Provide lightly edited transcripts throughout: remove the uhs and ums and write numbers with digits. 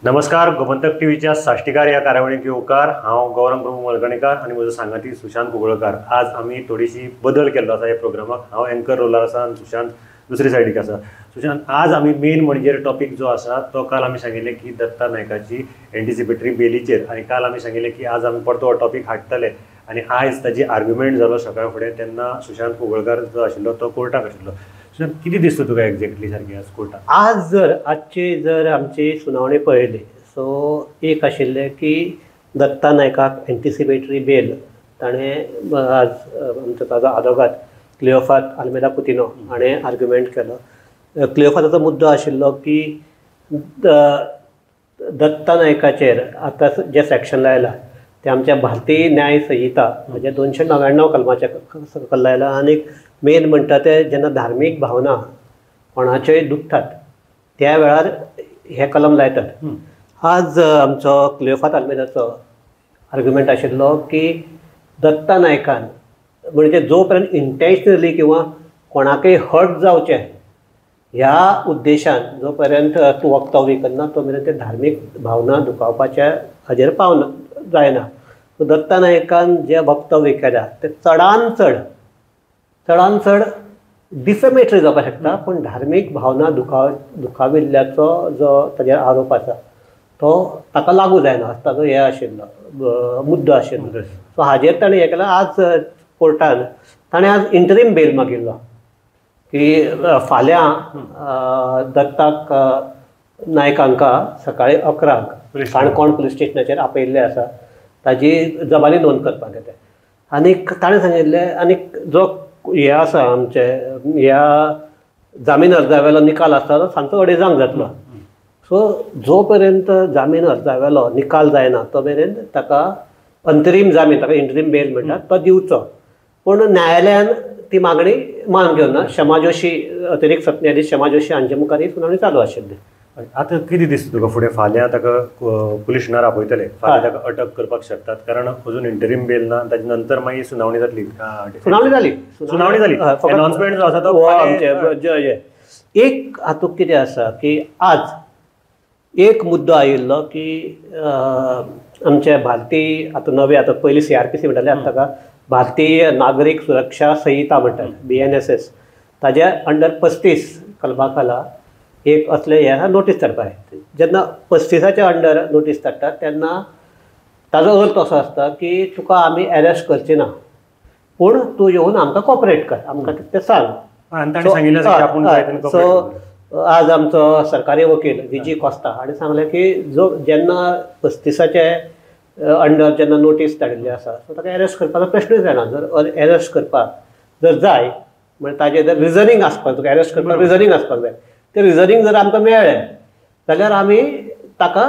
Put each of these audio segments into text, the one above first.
नमस्कार. गोमंतक टीव्हीच्या साष्टीकार या कार्यावळीक येवकार. हांव गौरंग प्रभू मलगणेकार आणि म्हजो सांगाती सुशांत कुगळकार. आज आमी थोडीशी बदल केल्लो आसा ह्या प्रोग्रामाक. हांव एंकर रोलार आसा आनी सुशांत दुसरी सायडीक आसा. सुशांत, आज आमी मेन म्हणजे टॉपिक जो आसा तो काल आमी सांगिल्ले की दत्ता नायकाची एंटिसिपेटरी बेलीचेर, आनी काल आमी सांगिल्ले की आज आमी परतो हो टॉपिक हाडटले. आनी आयज ताजी आर्ग्युमेंट जालो सकाळ फुडें. तेन्ना सुशांत कुगळकार जो आशिल्लो तो कोर्टाक आशिल्लो. सुशांत, कितें दिसता तुका एक्झॅक्टली सारकी आज कोर्टाक? आजची आमची सुनावणी पळयली सो एक आशिल्लें की दत्ता नायकाक एंटिसिपेटरी बेल ताणें आज आमचो ताजो आदवोगाद क्लियोफास आल्मेदा कुतिनो हाणें आर्ग्युमेंट केलो. क्लियोफासाचो मुद्दो आशिल्लो की दत्ता नायकाचेर आतां जे सॅक्शन लायला ते आमच्या भारतीय न्याय संहिता म्हणजे 299 कलमाच्या सकल लायला. आनी मेन म्हणटा ते जेन्ना धार्मीक भावना कोणाच्योय दुखतात त्या वेळार हे कलम लायतात. आज आमचो क्लियोफास आल्मेदाचो आर्ग्युमेंट आशिल्लो की दत्ता नायकान म्हणजे जो पर्यंत इंटेन्शनली किंवा कोणाकय हर्ट जावचें ह्या उद्देशान जो पर्यंत तूं वक्तव्य करना तो मेरेन ते धार्मीक भावना दुखावपाच्या हाजेर पावना जायना. दत्ता नायकान जे वक्तव्य केल्या ते चडान चड डिफेमेटरी जावपाक शकता, पूण धार्मीक भावना दुखाविल्ल्याचो जो ताजेर आरोप आसा तो ताका लागू जायना ताजो हे आशिल्लो मुद्दो आशिल्लो. सो हाजेर ताणें हें केलां. आज कोर्टान ताणें आज इंटरीम बेल मागिल्लो की फाल्यां दत्ताक नायकांका सकाळीं 11 काणकोण पुलीस स्टेशनाचेर आपयिल्लें आसा ताजी जबानी नोंद करपाक येता. आनीक ताणें सांगिल्लें आनीक जो हे आसा आमचे ह्या जामीन अर्जावेलो निकाल आसता तो सांजचो 2:30 जातलो. सो जो पर्यंत जामीन अर्जावेलो निकाल जायना तो मेरेन ताका अंतरीम जामीन ताका इंटरीम बेल म्हणटात तो दिवचो. पूण न्यायालयान ती मागणी मान घेवना. शमा जोशी अतिरिक्त सरन्यायाधीश शमा जोशी हांचे मुखार ही सुनावणी चालू आशिल्ली. आतां कितें दिसता तुका फुडें? फाल्यां ताका पुलीस स्टेशनार आपयतले, फाल्यां ताका अटक करपाक शकतात कारण अजून इंटरीम बेल ना. ताजे नंतर मागीर सुनावणी जातली. सुनावणी जाली अनाउन्समेंट जो आसा तो आमचे एक हातूंत कितें आसा की आज एक मुद्दो आयिल्लो की आमचे भारतीय आतां नवे आतां पयलीं CRPC म्हणटाले आतां ताका भारतीय नागरीक सुरक्षा संहिता म्हणटात BNSS. ताज्या अंडर 35 कलमा खाला एक असले हे नोटीस धाडपाक जाय. जेन्ना 35च्या अंडर नोटीस धाडटात तेन्ना ताजो अर्थ असो आसता की तुका आमी अरेस्ट करचे ना, पूण तूं येवन आमकां कॉपरेट कर, आमकां कितें सांग. सो आज आमचो सरकारी वकील VG कोस्ता हाणें सांगलें की जेन्ना 35चे अंडर जेन्ना नोटीस धाडिल्ली आसा सो ताका अरेस्ट करपाचो प्रश्नूच येना. जर अरेस्ट करपाक जर जाय म्हणजे ताजें जर रिजनींग आसपाक, तुका अरेस्ट करपाक रिजनींग आसपाक जाय, ते रिजनींग जर आमकां मेळ्ळें जाल्यार आमी ताका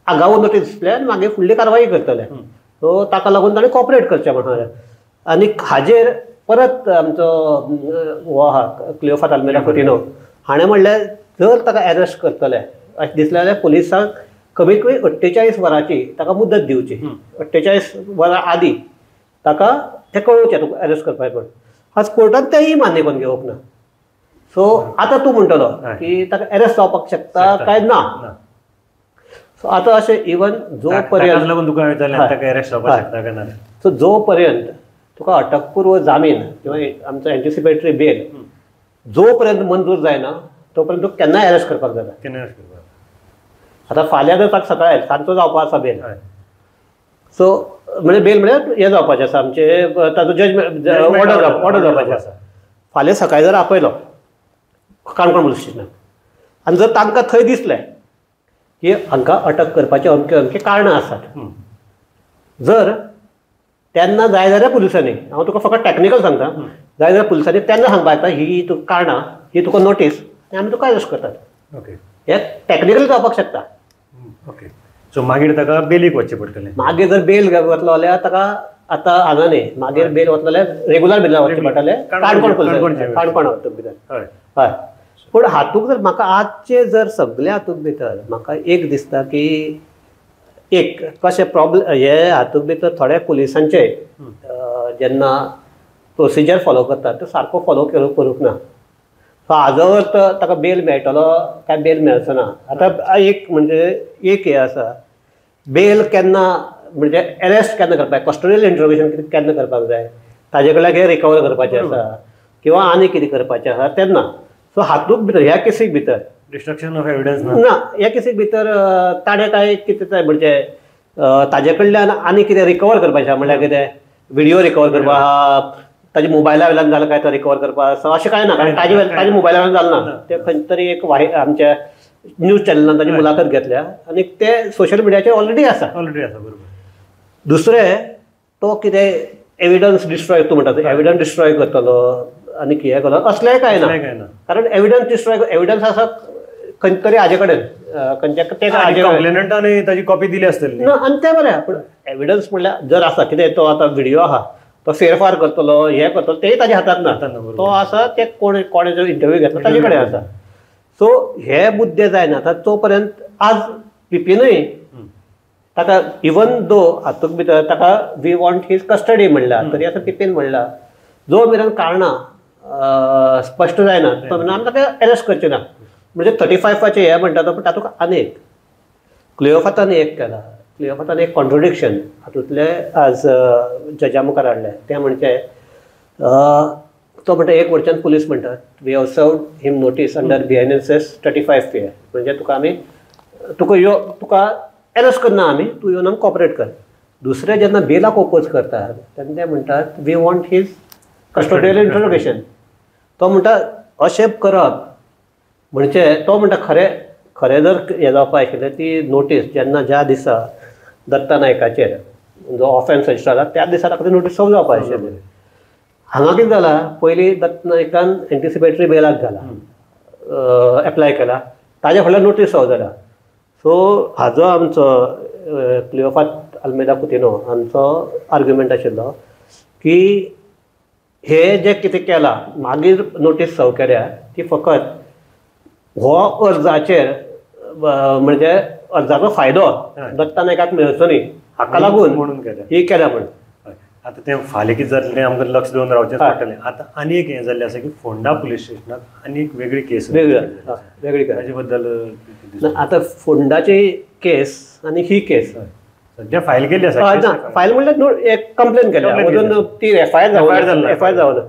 आगाऊ नोटीस दितले आनी मागीर फुडली कारवाई करतले. सो ताका लागून ताणें कॉपरेट करचें म्हणून. आनी हाजेर परत आमचो हो आहा क्लियोफास आल्मेदा कुतिनो हाणें म्हणलें जर ताका अरेस्ट करतले अशें दिसलें जाल्यार पुलिसांक कमीत कमी 48 वरांची ताका मुदत दिवची. 48 वरां आदीं ताका तें कळोवचें तुका अरेस्ट करपाक म्हणून. आज कोर्टान तेंय मान्य करून घेवप ना. सो आतां तूं म्हणटलो की ताका अरेस्ट जावपाक शकता काय ना. सो आतां अशें इवन जो पर्यंत सो जो पर्यंत तुका अटकपूर्व जामीन किंवा आमचो एंटिसिपेटरी बेल जो पर्यंत मंजूर जायना तो पर्यंत तुका केन्नाय अरेस्ट करपाक जाता. आतां फाल्यां जर ताका सकाळी सांजचो जावपा आसा बेल, सो म्हणजे बेल म्हणजे हें जावपाचें आसा आमचे ताजो जजमेंट ऑर्डर जावपाचें आसा. फाल्यां सकाळीं जर आपयलो काणकोण पुलीस स्टेशनाक आनी जर तांकां थंय दिसलें की हांकां अटक करपाचे अमके कारणां आसात, जर तेन्ना जाय जाल्यार पुलिसांनी, हांव तुका फकत टॅक्निकल सांगता, जाय जाल्यार पुलिसांनी तेन्ना सांगपाक येता ही तुका कारणां, ही तुका नोटीस आनी आमी तुका अरेस्ट करतात. ओके, हें टॅक्निकली जावपाक शकता. ओके. सो मागीर ताका बेलीक वचचें पडटलें. मागीर जर बेल वतलो जाल्यार ताका आतां हांगा न्ही, मागीर बेल वतलो जाल्यार रेगुलर बेलार वचचें पडटलें काणकोण वचचें भितर. हय. पूण हातूंत जर म्हाका आजचे जर सगळे हातूंत भितर म्हाका एक दिसता की एक कशें प्रॉब्लेम हे हातूंत भितर थोडे पुलिसांचे जेन्ना प्रोसिजर फॉलो करतात तो सारको फॉलो करूंक ना. सो हाजो अर्थ ताका बेल मेळटलो काय बेल मेळचो ना. आतां एक म्हणजे एक हे आसा, बेल केन्ना म्हणजे अरेस्ट केन्ना करपाक, कस्टोडियल इंटरोगेशन केन्ना करपाक जाय, ताजे कडल्यान कितें रिकवर करपाचें आसा किंवा आनी कितें करपाचें आसा तेन्ना. सो हातूंत भितर ह्या केसीक भितर डिस्ट्रक्शन ऑफ एविडन्स ना, ह्या केसीक भितर ताणें काय कितें जाय म्हणजे ताजे कडल्यान आनी कितें रिकवर करपाचें आहा, म्हणल्यार कितें व्हिडिओ रिकवर करपा आहा, ताजे मोबायला वयल्यान जालें काय तो रिकवर करपा आसा अशें कांय ना. कारण ताजे मोबायला वयल्यान जालें ना. ते खंय तरी एक आमच्या न्यूज चॅनलान ताजी मुलाखत घेतल्या आनी ते सोशल मिडियाचेर ऑलरेडी आसा. बरोबर. दुसरें तो कितें एविडन्स डिस्ट्रॉय तूं म्हणटा एविडन्स डिस्ट्रॉय करतलो आनी कितें करतलो असलेंय कांय ना. कारण एविडन्स डिस्ट्रॉय एविडन्स आसा खंय तरी हाजे कडेन कंप्लेनंटान ताजी कॉपी दिली आसतली ना. आनी तें बरें, पूण एविडन्स म्हणल्यार जर आसा कितें तो आतां व्हिडिओ आहा तो फेरफार करतलो हें करतलो तेय ताज्या हातांत ना. तो आसा ते कोणें जो इंटरव्यू घेतलो ताजे कडेन आसा. सो हे मुद्दे जायना. आतां तो पर्यंत आज पिपीनय ताका इवन दो हातूंत भितर ताका वी वॉन्ट हीज कस्टडी म्हणला तरी आतां पिपीन म्हणला जो मेरेन कारणां स्पश्ट जायना तो मेरेन आमी ताका अरेस्ट करचें ना. म्हणजे 35 हे म्हणटा तो, पूण तातूंत आनीक क्लियोफातान एक केला. क्लियोफातान एक कॉन्ट्रडिक्शन हातूंतले आज जजा मुखार हाडले. ते म्हणजे तो म्हणटा एक वटच्यान पुलीस म्हणटात we have served him notice under BINSS 35 PA. म्हणजे तुका अरेस्ट करना आमी, तूं येवन आमकां कॉपरेट कर. दुसरे जेन्ना बेलाक ओपोज करतात तेन्ना ते म्हणटात we want his custodial interrogation. तो म्हणटा अशें करप म्हणजे तो म्हणटा खरें जर हें जावपा आशिल्लें ती नोटीस जेन्ना ज्या दिसा दत्ता नायकाचेर जो ऑफेन्स रजिस्टर जाला त्या दिसा ताका ती नोटीस सर्व जावपा आशिल्ली. हांगा कितें जालां, पयलीं दत्ता नायकान एंटिसिपेटरी बेलाक घाला एप्लाय केला, ताज्या फाटल्यान नोटीस सर्व जाला. सो हाजो आमचो क्लियोफात आल्मेदा कुतिनो हांचो आर्ग्युमेंट आशिल्लो की हे जे कितें केलां मागीर नोटीस सर्व केल्या ती फकत हो अर्जाचेर म्हणजे अर्जाचो फायदो दत्ता नायकाक मेळचो न्ही हाका लागून म्हणून ही केल्या म्हणून. आतां तें फाल्यां कितें जातलें तें आमकां लक्ष दिवन रावचें पडटलें. आतां आनी एक हें जाल्लें आसा की फोंडा पुलीस स्टेशनाक आनी एक वेगळी केस वेगळी ताजे बद्दल आतां फोंडाची केस आनी ही केस सद्या फायल केल्ली आसा. फायल म्हणल्यार एक कंप्लेन केल्या अजून ती एफआयआर जावना.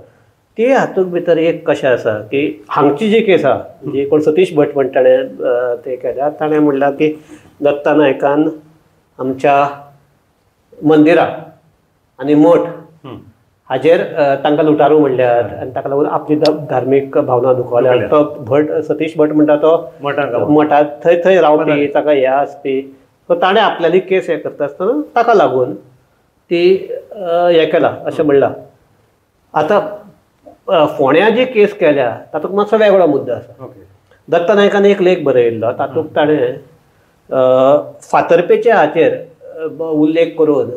ती हातूंत भितर एक कशें आसा की हांगची जी केस आहा जी कोण सतीश भट म्हणटा ताणें ते केल्या, ताणें म्हणलां की दत्ता नायकान आमच्या मंदिरां आनी मठ हाजेर तांकां लुटारू म्हणल्यात आनी ताका लागून आपली धार्मीक भावना दुखवल्यात. तो भट सतीश भट म्हणटा तो मठांत थंय रावपी ताका हें आसपी. सो ताणें आपल्याली केस हें करता आसतना ताका लागून ती हें केलां अशें म्हणलां. आतां फोंड्या जी केस केल्या तातूंत मातसो वेगळो मुद्दो आसा. दत्ता नायकान एक लेख बरयल्लो तातूंत ताणें फातर्पेच्या हाचेर उल्लेख करून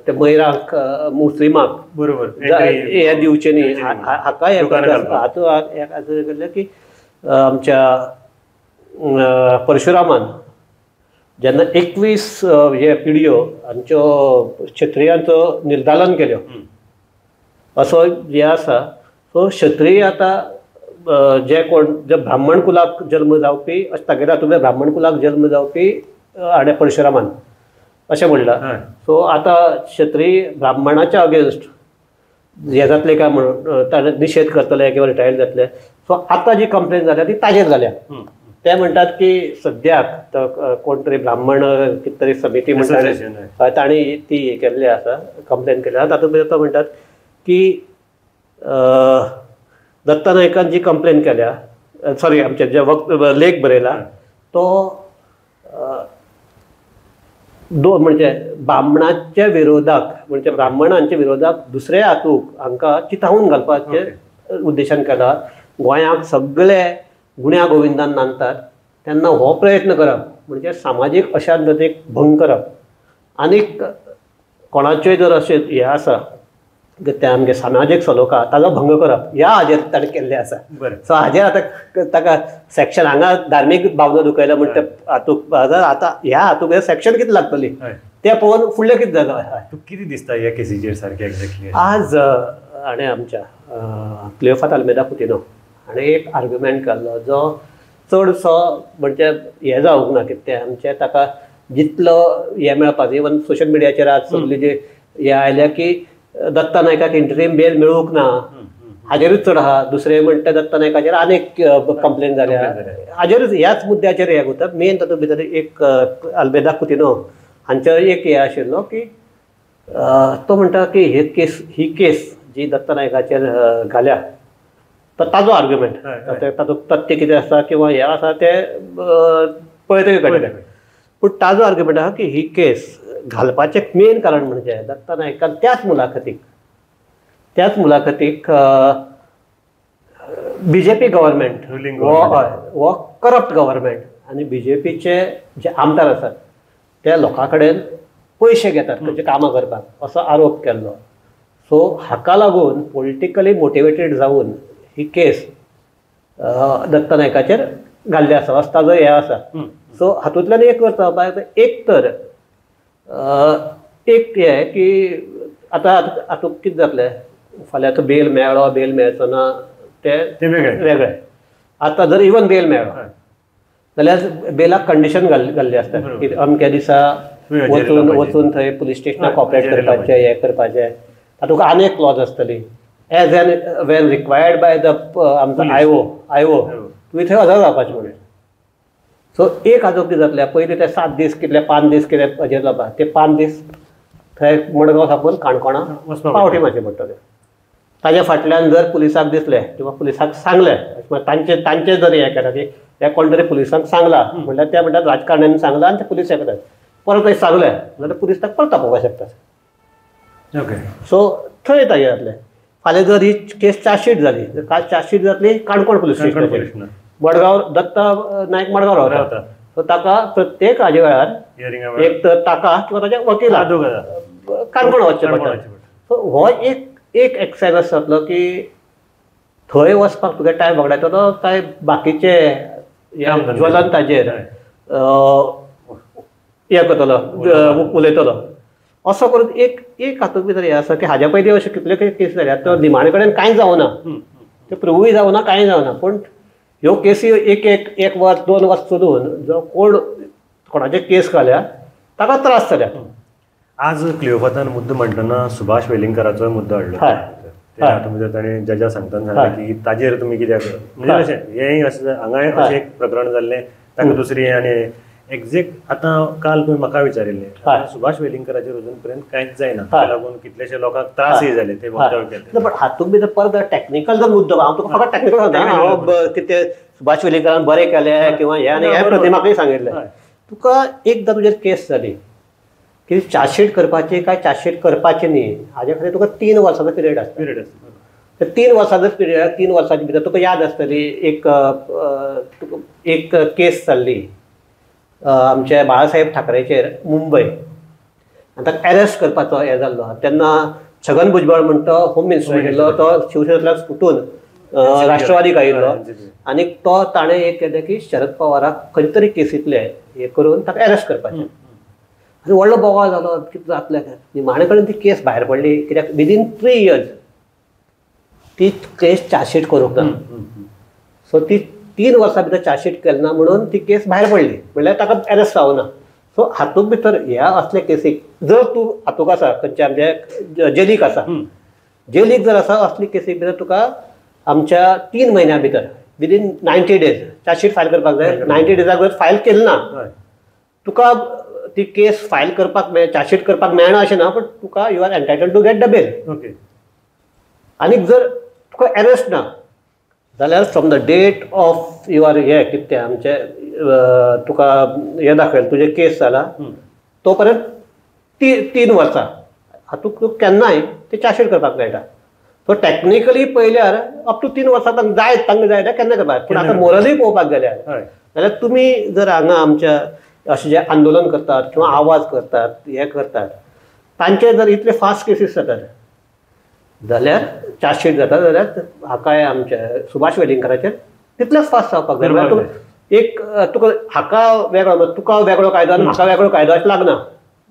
ते मयराक मुस्लिमाक बरोबर हे दिवचे न्ही हाका हें केल्लें की आमच्या परशुरामान जेन्ना 21 हे पिढयो हांच्यो क्षत्रियांचो निर्दालन केल्यो असो जे आसा. सो क्षत्रीय आतां जे कोण जे ब्राह्मण कुलाक जल्म जावपी तागेर हातूंत ब्राह्मण कुलाक जल्म जावपी हाणें परशुरामान अशें म्हणलां. सो आतां क्षत्रीय ब्राह्मणाच्या अगेन्स्ट हे जातलें काय म्हणून ताणें निशेध करतले किंवा रिटायर जातले. सो आतां जी कंप्लेन जाल्या ती ताजेर जाल्या. ते म्हणटात की सद्याक कोण तरी ब्राह्मण कितें तरी समिती म्हणटा ताणी ती हे केल्ली आसा कंप्लेन केल्या. तातूंत भितर तो म्हणटात की दत्ता नायकान जी कंप्लेन केल्या सॉरी आमचे जे लेख बरयला तो म्हणजे ब्राह्मणाच्या विरोधाक म्हणजे ब्राह्मणांच्या विरोधाक दुसऱ्या हातूंक हांकां चिथावून घालपाचे उद्देशान केला. गोंयाक सगळे गुण्या गोविंदान नांदतात तेन्ना हो प्रयत्न करप म्हणजे सामाजीक अशांततेक भंग करप आनीक कोणाचेय जर अशें हें आसा ते आमगे सामाजीक सलोखा ताजो भंग करप ह्या हाजेर ताणें केल्लें आसा. सो हाजेर आतां ताका सेक्शन हांगा धार्मीक भावना दुखयला म्हणटा हातूंक आतां ह्या हातूंक सेक्शन कितें लागतली तें पळोवन फुडलें कितें जाता. तुका कितें दिसता ह्या केसीचेर सारकें एक्झॅक्टली? आज हाणें आमच्या क्लियोफात आल्मेदा कुतिनो हाणें एक आर्ग्युमेंट काडलो जो चडसो म्हणजे हे जावंक ना कितें आमचे ताका जितलो हे मेळपाक इवन सोशल मिडियाचेर आज सगळी जे हे आयल्या की दत्ता नायकाक इंटरीम बेल मेळूंक ना हाजेरूच चड आहा. दुसरे म्हणटा दत्ता नायकाचेर आनीक कंप्लेन जाल्या हाजेरूच ह्याच मुद्द्याचेर हे करता. मेन तातूंत भितर एक अल्बेदा कुतिनो हांचो एक हे आशिल्लो की तो म्हणटा की ही केस जी दत्ता नायकाचेर घाल्या तो ताजो आर्ग्युमेंट तातूंत तथ्य कितें आसा किंवा हे आसा ते पळयतकीर कळटलें. पूण ताजो आर्ग्युमेंट आहा की ही केस घालपाचें मेन कारण म्हणजे दत्ता नायकान त्याच मुलाखतीक बीजेपी गव्हर्मेंट हो करप्ट गव्हर्मेंट आनी बीजेपीचे जे आमदार आसात ते लोकां कडेन पयशे घेतात खंयचे कामां करपाक असो आरोप केल्लो. सो हाका लागून पॉलिटिकली मोटिवेटेड जावन ही केस दत्ता नायकाचेर घाल्ली आसा असो ताजो हे आसा. सो हातूंतल्यान एक जावपाक एक तर एक हे की आतां हातूंत कितें जातलें फाल्यां तो बेल मेळ्ळो बेल मेळचो ना ते वेगळें. आतां जर इवन बेल मेळ्ळो जाल्यार बेलाक कंडिशन घाल्ली आसता की अमक्या दिसा वचून थंय पुलीस स्टेशनाक कॉपरेट करपाचें हें करपाचें. तातूंत आनी एक क्लॉज आसतली as an Wien required by the आमचो आयओ तुवें थंय हजर जावपाचें म्हणून. सो एक हातूंत कितें जातलें पयलीं ते 7 दीस कितले 5 दीस कितें हजर जावपाक ते 5 दीस थंय मडगांव साकून काणकोणा पावटी मारचें पडटलें. ताज्या फाटल्यान जर पुलिसाक दिसलें किंवा पुलिसाक सांगलें तांचे जर हें केलें की हे कोण तरी पुलिसांक सांगला म्हणल्यार ते म्हणटात राजकारण्यांनी सांगलां आनी ते पुलीस हे करतात परत थंय सांगलें जाल्यार पुलीस ताका परत तापोवपाक शकतात. ओके. सो थंय ताजें जातलें. फाल्यां जर ही केस चार्जशीट जाली तर काल चार्जशीट जातली काणकोण पुलीस स्टेशनाचेर. मडगांव दत्ता नायक मडगांव रावता सो ताका प्रत्येक हाजे वेळार एक तर ताका किंवा ताच्या वकिलाक काणकोण वचचें पडटा. सो हो एक एक्सरसायज जातलो की थंय वचपाक तुगे टायम वगडायतलो काय बाकीचे ज्वलन ताजेर हे करतलो उलयतलो असो करून एक हातूंत भितर हें आसा की हाज्या पयलीं अशें कितले केस जाल्यात तो निमाणे कडेन कांय जावना ते प्रूवूय जावना कांय जावना. पूण ह्यो केसी एक वर्स 2 वर्स चलून जो कोणाचे केस घाल्या ताका त्रास जाल्यात. आज क्लिओपात्रान मुद्दो म्हणटना सुभाष वेलिंगकराचो मुद्दो हाडलो. हातूंत भितर ताणें जजा सांगतना सांगलें की ताजेर तुमी कित्याक म्हणजे अशें हेंय अशें हांगाय अशें एक प्रकरण जाल्लें ताका दुसरी आनी एक्झॅक्ट आतां काल तुवें म्हाका विचारिल्लें सुभाष वेलिंगकराचेर अजून पर्यंत कांयच जायना ताका लागून कितलेशे लोकांक त्रासय जाले ते बट हातूंत भितर परत टॅक्निकल जर मुद्दो हांव तुका फकत टॅक्निकल सांगता हांव कितें सुभाष वेलिंगकरान बरें केलें किंवा हें आनी हें प्रतिमाकूय सांगिल्लें. तुका एकदां तुजेर केस जाली की चार्जशीट करपाची काय चार्जशीट करपाची न्ही हाजे खातीर तुका 3 वर्सांचो पिरियड आसता. 3 वर्सांचो पिरियड 3 वर्सांच्या भितर तुका याद आसतली एक केस जाल्ली आमच्या बाळासाहेब ठाकरेचेर मुंबय आनी ताका अरेस्ट करपाचो हें जाल्लो तेन्ना छगन भुजबळ म्हणटा तो होम मिनिस्टर आशिल्लो तो शिवसेनेंतल्यान सुटून राष्ट्रवादीक आयिल्लो आनी तो ताणें एक केलें की शरद पवाराक खंय तरी केसींतले हे करून ताका अरेस्ट करपाचें आनी व्हडलो बोवाळ जालो कितें जातलें काय निमाणे कडेन ती केस भायर पडली कित्याक विदीन 3 years ती केस चार्जशीट करूंक ना. सो ती 3 वर्सां भितर चार्जशीट केली ना म्हणून ती केस भायर पडली म्हणल्यार ताका अरेस्ट जावना. सो हातूंत भितर ह्या असले केसीक जर तूं हातूंक आसा खंयच्या म्हणजे जेलीक आसा जेलीक जर आसा असली केसीक भितर तुका आमच्या 3 म्हयन्या भितर विदीन 90 days चार्जशीट फायल करपाक जाय. 90 days जर फायल केली ना तुका ती केस फायल करपाक चार्जशीट करपाक मेळना अशें ना पूण तुका you are entitled to get the bail. Okay. आनी जर तुका अरेस्ट ना जाल्यार from the date of your हे कितें आमचे तुका हे दाखयल तुजे केस जाला तो पर्यंत 3 वर्सां हातूंत तूं केन्नाय ते चार्जशीट करपाक मेळटा. सो टॅक्निकली पयल्यार अप टू 3 वर्सां तांकां जाय ते केन्ना करपाक. पूण आतां मोरली पळोवपाक गेल्यार जाल्यार तुमी जर हांगा आमच्या अशें जे आंदोलन करतात किंवा आवाज करतात हे करतात तांचे जर इतले फास्ट केसीस जातात जाल्यार चार्जशीट जाता जाल्यार हाकाय आमच्या सुभाष वेलिंगकराचेर तितलेच फास्ट जावपाक जाय. एक तुका हाका वेगळो तुका वेगळो कायदो आनी म्हाका वेगळो कायदो अशें लागना.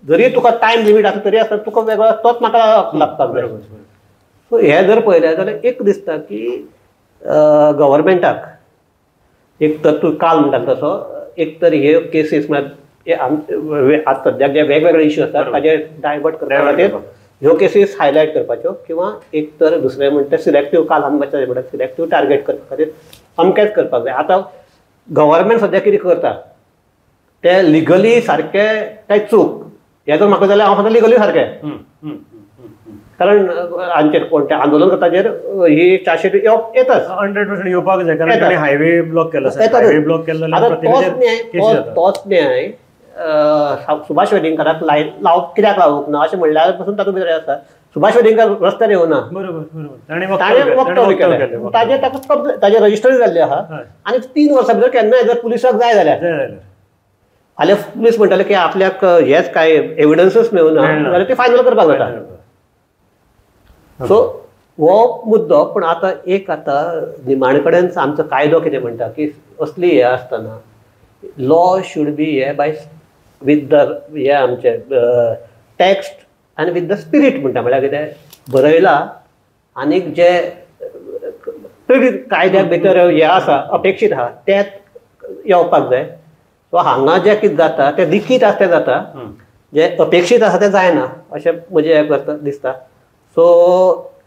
जरी तुका टायम लिमीट आसा तरी आसता तुका वेगळो तोच म्हाका लागपाक जाय. सो हें जर पळयलें जाल्यार एक दिसता की गव्हर्मेंटाक एक तर तूं काल म्हणटालो तसो एक तर हे केसीस आता सद्याक जे वेगवेगळे इश्यू आसतात ताजे डायवर्ट करपा खातीर ह्यो केसीस हायलायट करपाच्यो किंवा एक तर दुसरें म्हणटा सिलेक्टीव काल आमी मातशें म्हणटा सिलेक्टीव टार्गेट करपा खातीर अमकेच करपाक जाय. आतां गव्हर्मेंट सद्या कितें करता ते लिगली सारकें काय चूक हें जर म्हाका जाल्यार हांव सांगता लिगली सारकें. कारण हांचेर कोण तें आंदोलन करताचेर ही चार्जशीट येताच 100% येवपाक जाय कारण ताणें हायवे ब्लॉक केला हायवे ब्लॉक केला जाल्यार तोच न्याय सुभाष वेलिंगकाराक लावप कित्याक लावप ना अशें म्हणल्यार पासून तातूंत भितर आसा. सुभाष वेलिंगकार रस्त्यार येवना ताणें वक्तव्य केलें ताजें रजिस्टर जाल्लें आहा आनी 3 वर्सां भितर केन्नाय जर पुलिसाक जाय जाल्यार फाल्यां पुलीस म्हणटाले की आपल्याक हेच काय एविडन्सच मेळूना जाल्यार ते फायनल करपाक जाता. सो हो मुद्दो पूण आतां निमाणे कडेन आमचो कायदो कितें म्हणटा की असली हे आसतना लॉ शूड बी हे बाय वीथ द हे आमचे टेक्स्ट आनी वीथ द स्पिरीट म्हणटा म्हळ्यार कितें बरयला आनीक जे कायद्याक भितर हे आसा अपेक्षीत आहा तें येवपाक जाय. सो हांगा जें कितें जाता तें लिखीत आसा तें जाता जें अपेक्षीत आसा तें जायना अशें म्हजें हें करता दिसता. सो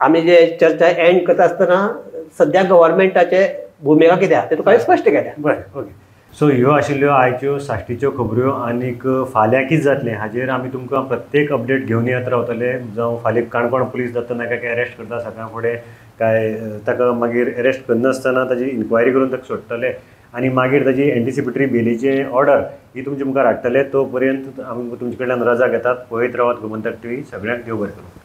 आमी जे चर्चा एंड करता आसतना सद्या गव्हर्मेंटाचे भुमिका कितें आहा तें तुका स्पश्ट केल्या. बरें ओके. सो ह्यो आशिल्ल्यो आयच्यो साश्टीच्यो खबऱ्यो आनीक फाल्यां कितें जातलें हाजेर आमी तुमकां प्रत्येक अपडेट घेवन येत रावतले. जावं फाल्यां काणकोण पुलीस जाता नाका काय अरेस्ट करता सकाळ फुडें काय ताका मागीर अरेस्ट करनासतना ताजी इन्क्वायरी करून ताका सोडटले आनी मागीर ताजी एंटिसिपेटरी बेलीची ऑर्डर ही तुमचे मुखार हाडटले. तो पर्यंत आमी तुमचे कडल्यान रजा घेतात. पळयत रावात गोमंतक टीव्ही. सगळ्यांक देव बरें करूं.